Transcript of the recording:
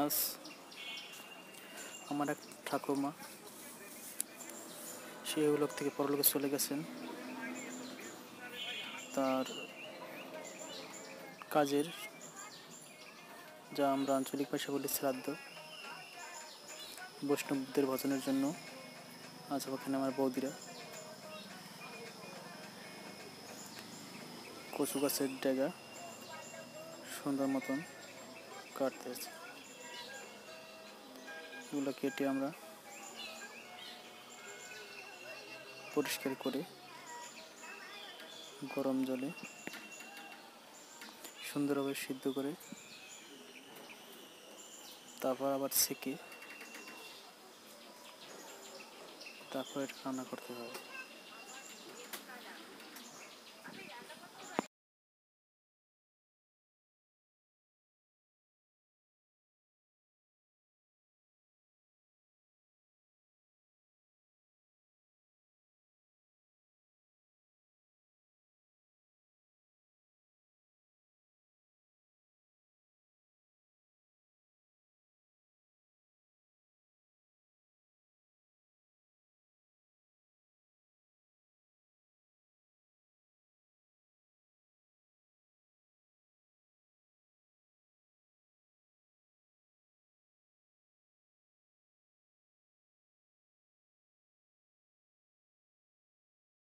আজ আমার এক ঠাকুমা সে লোক থেকে পরলোকে চলে গেছেন। তার কাজের, যা আমরা আঞ্চলিক ভাষা বলি শ্রাদ্ধ, বৈষ্ণবদের ভজনের জন্য আজ ওখানে আমার বৌদিরা কচু গাছের ডেগা সুন্দর মতন কাটতে আছে। এগুলো কেটে আমরা পরিষ্কার করে গরম জলে সুন্দরভাবে সিদ্ধ করে তারপর আবার সেকে তারপর এটা রান্না করতে হবে।